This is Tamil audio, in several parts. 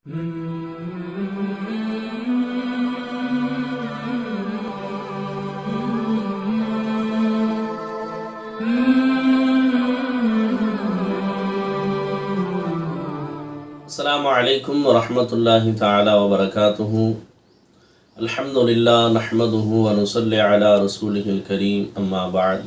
السلام عليكم ورحمة الله تعالى وبركاته. الحمد لله نحمده ونصلي على رسوله الكريم أما بعد.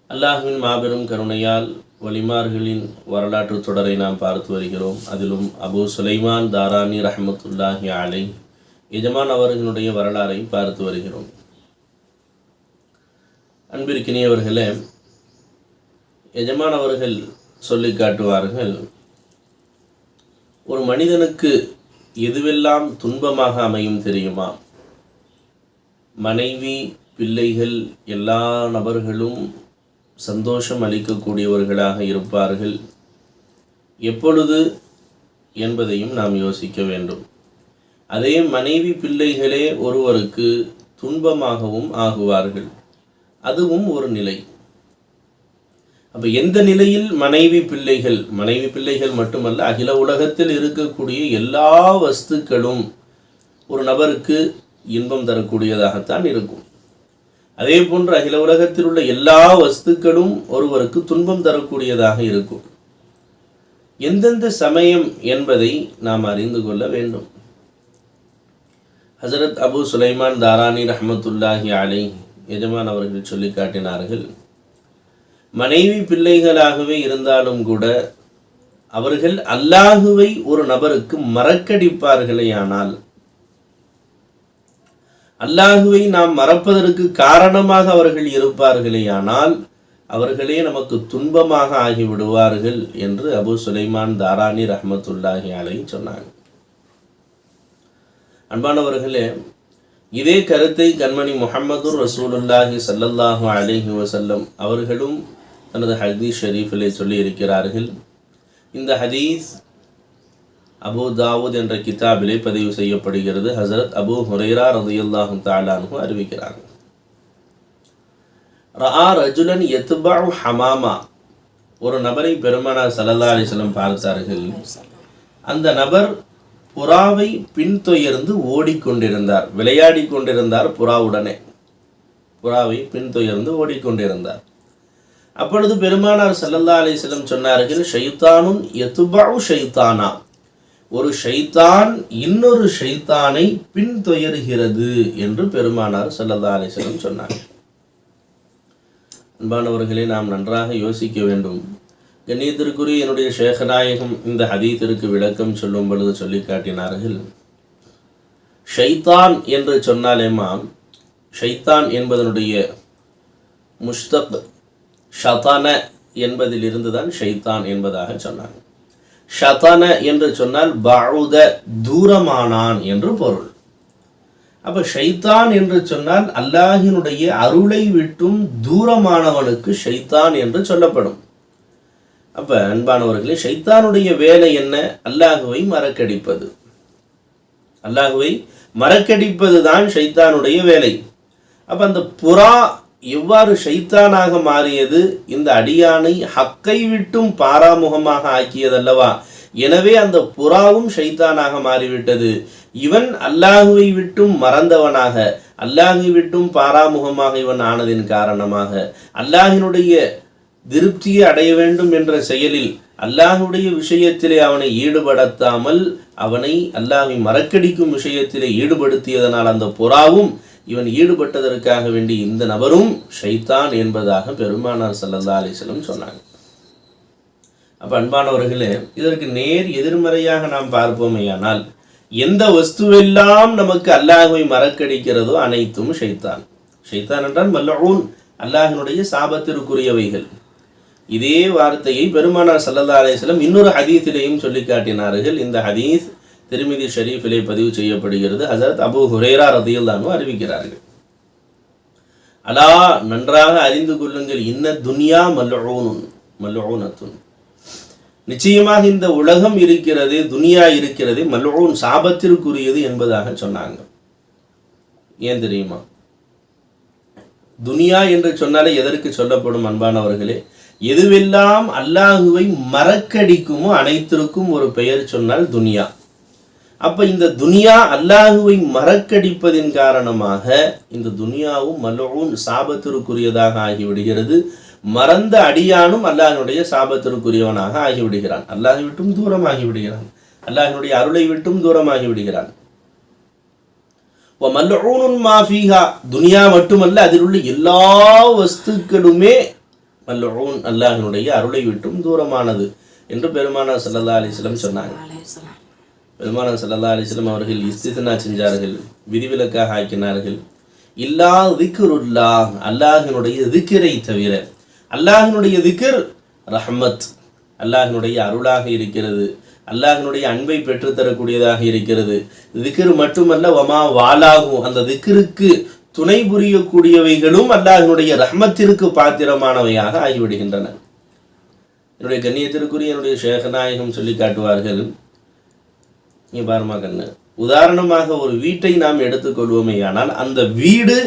அல்லாஹ்வின் மாபெரும் கருணையால் வலிமார்களின் வரலாற்று தொடரை நாம் பார்த்து வருகிறோம். அதிலும் அபு சுலைமான் தாரானி ரஹ்மத்துல்லாஹி அலைஹ் எஜமான் அவர்களுடைய வரலாறை பார்த்து வருகிறோம். அன்பிற்கினியவர்களே, எஜமான் அவர்கள் சொல்லி காட்டுவார்கள், ஒரு மனிதனுக்கு எதுவெல்லாம் துன்பமாக அமையும் தெரியுமா? மனைவி, பிள்ளைகள், எல்லா நபர்களும் சந்தோஷம் அளிக்கக்கூடியவர்களாக இருப்பார்கள். எப்பொழுது என்பதையும் நாம் யோசிக்க வேண்டும். அதே மனைவி, பிள்ளைகளே ஒருவருக்கு துன்பமாகவும் ஆகுவார்கள். அதுவும் ஒரு நிலை. அப்போ எந்த நிலையில் மனைவி பிள்ளைகள் மட்டுமல்ல, அகில உலகத்தில் இருக்கக்கூடிய எல்லா வஸ்துக்களும் ஒரு நபருக்கு இன்பம் தரக்கூடியதாகத்தான் இருக்கும். அதே போன்று அகில உலகத்தில் உள்ள எல்லா வஸ்துக்களும் ஒருவருக்கு துன்பம் தரக்கூடியதாக இருக்கும். எந்தெந்த சமயம் என்பதை நாம் அறிந்து கொள்ள வேண்டும். ஹஜரத் அபு சுலைமான் தாரானி ரஹ்மத்துல்லாஹி அலைஹ் எஜமான் அவர்கள் சொல்லி காட்டினார்கள், மனைவி பிள்ளைகளாகவே இருந்தாலும் கூட அவர்கள் அல்லாஹுவை ஒரு நபருக்கு மறக்கடிப்பார்களேயானால், அல்லாஹுவை நாம் மறப்பதற்கு காரணமாக அவர்கள் இருப்பார்களேயானால் அவர்களே நமக்கு துன்பமாக ஆகிவிடுவார்கள் என்று அபு சுலைமான் தாரானி ரஹ்மத்துல்லாஹி அலைஹி சொன்னாங்க. அன்பானவர்களே, இதே கருத்தை கண்மணி முஹம்மது ரசூலுல்லாஹி ஸல்லல்லாஹு அலைஹி வஸல்லம் அவர்களும் தனது ஹதீஸ் ஷரீஃபிலே சொல்லி இருக்கிறார்கள். இந்த ஹதீஸ் அபு தாவூத் என்ற கிதாபிலே பதிவு செய்யப்படுகிறது. ஹஸரத் அபு ஹுரைரா ரலியல்லாஹு தஆலா அன்ஹு அறிவிக்கிறார்கள், ரஆ ரஜுலன் யத்பஉ ஹமாமா, ஒரு நபரை பெருமானார் ஸல்லல்லாஹு அலைஹி வஸல்லம் பார்த்தார்கள். அந்த நபர் புறாவை பின்தொயர்ந்து ஓடிக்கொண்டிருந்தார், விளையாடி கொண்டிருந்தார். புறாவை பின்தொயர்ந்து ஓடிக்கொண்டிருந்தார். அப்பொழுது பெருமானார் ஸல்லல்லாஹு அலைஹி வஸல்லம் சொன்னார்கள், ஷைத்தானுன் யத்பஉ ஷைத்தானா, ஒரு ஷைத்தான் இன்னொரு ஷைத்தானை பின்தொயர்கிறது என்று பெருமானார் ஸல்லல்லாஹு அலைஹி வஸல்லம் சொன்னார்கள். அன்பானவர்களே, நாம் நன்றாக யோசிக்க வேண்டும். கண்ணியத்திற்குரிய என்னுடைய ஷேഖநாயகம் இந்த ஹதீஸிற்கு விளக்கம் சொல்லும் பொழுது சொல்லி காட்டினார்கள், ஷைத்தான் என்று சொன்னாலேமாம், ஷைத்தான் என்பதனுடைய முஷ்தக் ஷதன என்பதிலிருந்து தான் ஷைத்தான் என்பதாக சொன்னாங்க. ஷதன என்று சொன்னால் பஉத, தூரமானான் என்று பொருள். அப்போ ஷைத்தான் என்று சொன்னால் அல்லாஹினுடைய அருளை விட்டும் தூரமானவனுக்கு ஷைத்தான் என்று சொல்லப்படும். அப்போ அன்பானவர்களே, ஷைத்தானுடைய வேலை என்ன? அல்லாஹுவை மறக்கடிப்பது. அல்லாஹுவை மறக்கடிப்பது தான் ஷைத்தானுடைய வேலை. அப்போ அந்த புறா எவ்வாறு ஷைத்தானாக மாறியது? இந்த அடியானை ஹக்கை விட்டும் பாராமுகமாக ஆக்கியதல்லவா? எனவே அந்த புறாவும் ஷைத்தானாக மாறிவிட்டது. இவன் அல்லாஹுவை விட்டும் மறந்தவனாக, அல்லாஹுவை விட்டும் பாராமுகமாக இவன் ஆனதின் காரணமாக அல்லாஹினுடைய திருப்தியை அடைய வேண்டும் என்ற செயலில் அல்லாஹுடைய விஷயத்திலே அவனை ஈடுபடுத்தாமல் அவனை அல்லாஹை மறக்கடிக்கும் விஷயத்திலே ஈடுபடுத்தியதனால் அந்த புறாவும் இவன் ஈடுபட்டதற்காக வேண்டி இந்த நபரும் ஷைத்தான் என்பதாக பெருமானார் ஸல்லல்லாஹு அலைஹி வஸல்லம் சொன்னாங்க. அப்போ அன்பானவர்களே, இதற்கு நேர் எதிர்மறையாக நாம் பார்ப்போமேயானால், எந்த வஸ்துவெல்லாம் நமக்கு அல்லாஹுவை மறக்கடிக்கிறதோ அனைத்தும் ஷைத்தான். ஷைத்தான் என்றால் மல்ஊன், அல்லாஹினுடைய சாபத்திற்குரியவைகள். இதே வார்த்தையை பெருமானார் ஸல்லல்லாஹு அலைஹி வஸல்லம் இன்னொரு ஹதீஸிலேயும் சொல்லி காட்டினார்கள். இந்த ஹதீஸ் திருமிதி ஷரீஃபிலே பதிவு செய்யப்படுகிறது. ஹஸரத் அபூ ஹுரைரா ரலியல்லாஹு அன்ஹு அறிவிக்கிறார்கள், அலா, நன்றாக அறிந்து கொள்ளுங்கள், இன்ன துன்யா மல்ஊனத்துன், நிச்சயமாக இந்த உலகம் இருக்கிறது, துனியா இருக்கிறது, மல்ஊன், சாபத்திற்குரியது என்பதாக சொன்னாங்க. ஏன் தெரியுமா? துனியா என்று சொன்னாலே எதற்கு சொல்லப்படும் அன்பானவர்களே? எதுவெல்லாம் அல்லாஹுவை மறக்கடிக்குமோ அனைத்திற்கும் ஒரு பெயர் சொன்னால் துனியா. அப்ப இந்த துனியா அல்லாஹுவை மறக்கடிப்பதின் காரணமாக இந்த துனியாவும் மல்ஊன் சாபத்திற்குரியதாக ஆகிவிடுகிறது. மறந்த அடியானும் அல்லாஹ்வுடைய சாபத்திற்குரியவனாக ஆகிவிடுகிறான். அல்லாஹை விட்டும் தூரமாகி விடுகிறான். அல்லாஹ்வுடைய அருளை விட்டும் தூரமாகி விடுகிறான். மல்ஊனுன் மா ஃபீஹா, துனியா மட்டுமல்ல அதில் உள்ள எல்லா வஸ்துக்களுமே மல்ஊன், அல்லாஹ்வுடைய அருளை விட்டும் தூரமானது என்று பெருமானார் ஸல்லல்லாஹு அலைஹி வஸல்லம் சொன்னாங்க. பெருமானார் ஸல்லல்லாஹு அலைஹி வஸல்லம் அவர்கள் இஸ்திஸ்னா செஞ்சார்கள், விதிவிலக்காக ஆக்கினார்கள். இல்லா திக்ருல்லாஹ், அல்லாஹ்வினுடைய திக்ரை தவிர. அல்லாஹ்வினுடைய திக்ர் ரஹ்மத், அல்லாஹ்வினுடைய அருளாக இருக்கிறது, அல்லாஹ்வினுடைய அன்பை பெற்றுத்தரக்கூடியதாக இருக்கிறது. திக்ர் மட்டுமல்ல, வமா வாலாகு, அந்த திக்ருக்கு துணை புரியக்கூடியவைகளும் அல்லாஹ்வினுடைய ரஹ்மத்திற்கு பாத்திரமானவையாக ஆகிவிடுகின்றன. என்னுடைய கண்ணியத்திற்குரிய என்னுடைய ஷேக் நாயகம் சொல்லி காட்டுவார்கள், நீ பாருமா கண்ணு, உதாரணமாக ஒரு வீட்டை நாம் எடுத்துக்கொள்வோமே, ஆனால் அந்த வீடு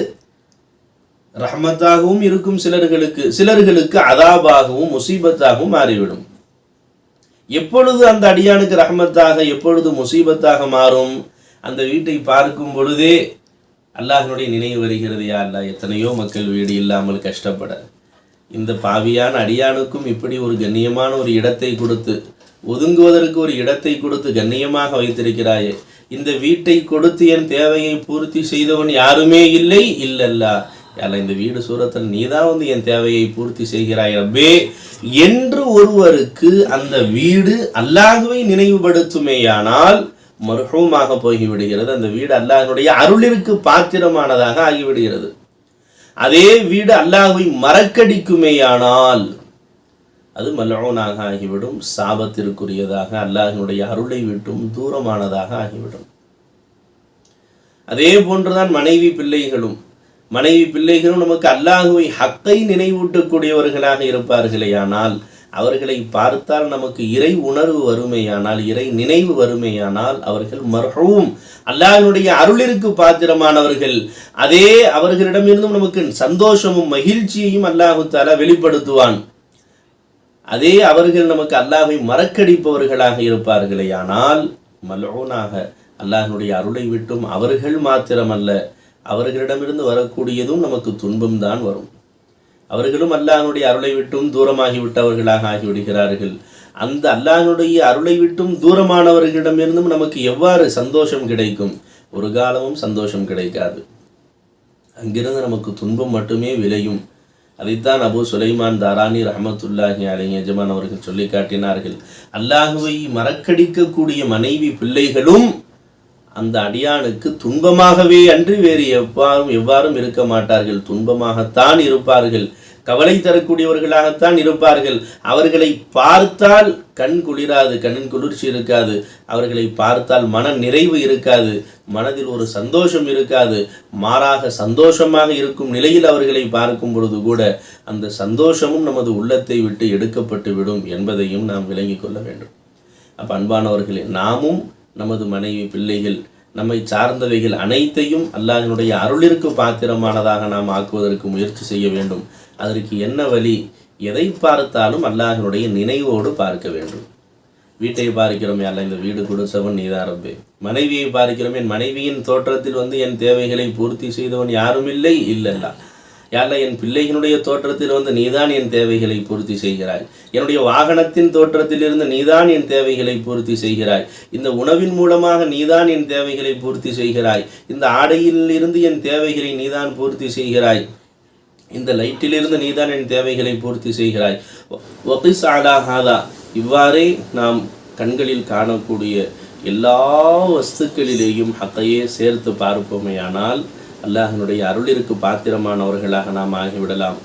ரஹ்மத்தாகவும் இருக்கும் சிலர்களுக்கு, சிலர்களுக்கு அதாபாகவும் முசீபத்தாகவும் மாறிவிடும். எப்பொழுது அந்த அடியானுக்கு ரஹ்மத்தாக எப்பொழுது முசீபத்தாக மாறும்? அந்த வீட்டை பார்க்கும் பொழுதே அல்லாஹ்வினுடைய நினைவு வருகிறது. யா அல்லாஹ், எத்தனையோ மக்கள் வீடு இல்லாமல் கஷ்டப்பட, இந்த பாவியான அடியானுக்கும் இப்படி ஒரு கண்ணியமான ஒரு இடத்தை கொடுத்து, ஒதுங்குவதற்கு ஒரு இடத்தை கொடுத்து கண்ணியமாக வைத்திருக்கிறாயே, இந்த வீட்டை கொடுத்து என் தேவையை பூர்த்தி செய்தவன் யாருமே இல்லை. இல்லல்லா யால, இந்த வீடு சூரத்தில் நீதான் வந்து என் தேவையை பூர்த்தி செய்கிறாய் ரப்பே என்று ஒருவருக்கு அந்த வீடு அல்லாஹ்வை நினைவுபடுத்துமேயானால் மர்ஹூமாக போய்விடுகிறது. அந்த வீடு அல்லாஹ்வுடைய அருளிற்கு பாத்திரமானதாக ஆகிவிடுகிறது. அதே வீடு அல்லாஹ்வை மறக்கடிக்குமேயானால் அது மல்ஊனாக ஆகிவிடும், சாபத்திற்குரியதாக, அல்லாஹ்வினுடைய அருளை விட்டும் தூரமானதாக ஆகிவிடும். அதே போன்றுதான் மனைவி பிள்ளைகளும். மனைவி பிள்ளைகளும் நமக்கு அல்லாஹ்வை ஹக்கை நினைவூட்டக்கூடியவர்களாக இருப்பார்களேயானால், அவர்களை பார்த்தால் நமக்கு இறை உணர்வு வருமேயானால், இறை நினைவு வருமேயானால் அவர்கள் மர்ஹூம், அல்லாஹ்வினுடைய அருளிற்கு பாத்திரமானவர்கள். அதே அவர்களிடமிருந்தும் நமக்கு சந்தோஷமும் மகிழ்ச்சியையும் அல்லாஹு தஆலா வெளிப்படுத்துவான். அதே அவர்கள் நமக்கு அல்லாஹ்வை மறக்கடிப்பவர்களாக இருப்பார்களேயானால் மல்ஊனாக, அல்லாஹ்வினுடைய அருளை விட்டும் அவர்கள் மாத்திரமல்ல, அவர்களிடமிருந்து வரக்கூடியதும் நமக்கு துன்பம் தான் வரும். அவர்களும் அல்லாஹ்வுடைய அருளை விட்டும் தூரமாகி விட்டவர்களாக ஆகிவிடுகிறார்கள். அந்த அல்லாஹ்வுடைய அருளை விட்டும் தூரமானவர்களிடமிருந்தும் நமக்கு எவ்வாறு சந்தோஷம் கிடைக்கும்? ஒரு காலமும் சந்தோஷம் கிடைக்காது. அங்கிருந்து நமக்கு துன்பம் மட்டுமே விளையும். அதைத்தான் அபு சுலைமான் தாரானி ரஹ்மத்துல்லாஹி அலைஹி எஜமான் அவர்கள் சொல்லி காட்டினார்கள். அல்லாஹ்வை மறக்கடிக்கக்கூடிய மனைவி பிள்ளைகளும் அந்த அடியானுக்கு துன்பமாகவே அன்றி வேறு எவ்வாறும் இருக்க மாட்டார்கள். துன்பமாகத்தான் இருப்பார்கள், கவலை தரக்கூடியவர்களாகத்தான் இருப்பார்கள். அவர்களை பார்த்தால் கண் குளிராது, கண்ணின் குளிர்ச்சி இருக்காது. அவர்களை பார்த்தால் மன நிறைவு இருக்காது, மனதில் ஒரு சந்தோஷம் இருக்காது. மாறாக சந்தோஷமாக இருக்கும் நிலையில் அவர்களை பார்க்கும் பொழுது கூட அந்த சந்தோஷமும் நமது உள்ளத்தை விட்டு எடுக்கப்பட்டு விடும் என்பதையும் நாம் விளங்கிக் கொள்ள வேண்டும். அப்போ அன்பானவர்களே, நாமும் நமது மனைவி பிள்ளைகள் நம்மை சார்ந்தவைகள் அனைத்தையும் அல்லாஹ்வினுடைய அருளிற்கு பாத்திரமானதாக நாம் ஆக்குவதற்கு முயற்சி செய்ய வேண்டும். அதற்கு என்ன வழி? எதை பார்த்தாலும் அல்லாஹ்வினுடைய நினைவோடு பார்க்க வேண்டும். வீட்டை பார்க்கிறோமே, அல்ல இந்த வீடு கொடுத்தவன் நீதான் ரப்பே. மனைவியை பார்க்கிறோம், என் மனைவியின் தோற்றத்தில் வந்து என் தேவைகளை பூர்த்தி செய்தவன் யாரும் இல்லை. இல்லல்லா யாழ்லா, என் பிள்ளைகளுடைய தோற்றத்தில் வந்து நீதான் என் தேவைகளை பூர்த்தி செய்கிறாய். என்னுடைய வாகனத்தின் தோற்றத்திலிருந்து நீதான் என் தேவைகளை பூர்த்தி செய்கிறாய். இந்த உணவின் மூலமாக நீதான் என் தேவைகளை பூர்த்தி செய்கிறாய். இந்த ஆடையில் இருந்து என் தேவைகளை நீதான் பூர்த்தி செய்கிறாய். இந்த லைட்டிலிருந்து நீதான் என் தேவைகளை பூர்த்தி செய்கிறாய். வகிஸ் அலா ஹாதா, இவ்வாறே நாம் கண்களில் காணக்கூடிய எல்லா வஸ்துக்களிலேயும் ஹக்கையே சேர்த்து பார்ப்போமேயானால் அல்லாஹ்வினுடைய அருளிற்கு பாத்திரமானவர்களாக நாம் ஆகிவிடலாம்.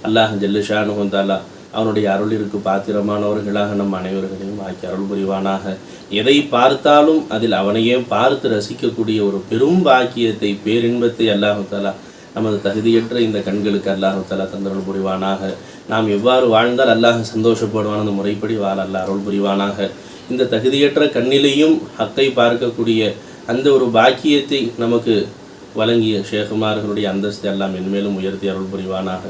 அல்லாஹ் ஜல்ல ஷானுஹு தஆலா அவனுடைய அருளிற்கு பாத்திரமானவர்களாக நம் அனைவர்களையும் ஆக்கி அருள் புரிவானாக. எதை பார்த்தாலும் அதில் அவனையே பார்த்து ரசிக்கக்கூடிய ஒரு பெரும் பாக்கியத்தை, பேரின்பத்தை அல்லாஹு தஆலா நமது தகுதியற்ற இந்த கண்களுக்கு அல்லாஹு தஆலா தந்தருள் புரிவானாக. நாம் எவ்வாறு வாழ்ந்தால் அல்லாஹ் சந்தோஷப்படுவான் அந்த முறைப்படி வாழ அல்லாஹ் அருள் புரிவானாக. இந்த தகுதியற்ற கண்ணிலையும் ஹக்கை பார்க்கக்கூடிய அந்த ஒரு பாக்கியத்தை நமக்கு வழங்கிய ஷேகுமார்களுடைய அந்தஸ்தை எல்லாம் மென்மேலும் உயர்த்தி அருள் புரிவானாக.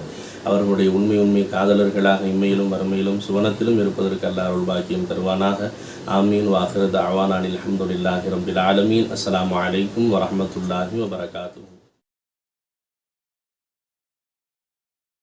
அவர்களுடைய உண்மை காதலர்களாக இம்மையிலும் மறுமையிலும் சுவனத்திலும் இருப்பதற்கு அல்லாஹ் அருள் பாக்கியம் தருவானாக. ஆமீன். வாஹிரு தஅவானா அல்ஹம்துலில்லாஹி ரப்பில் ஆலமீன். அஸ்ஸலாமு அலைக்கும் வரஹ்மத்துல்லாஹி வபரகாத்துஹு.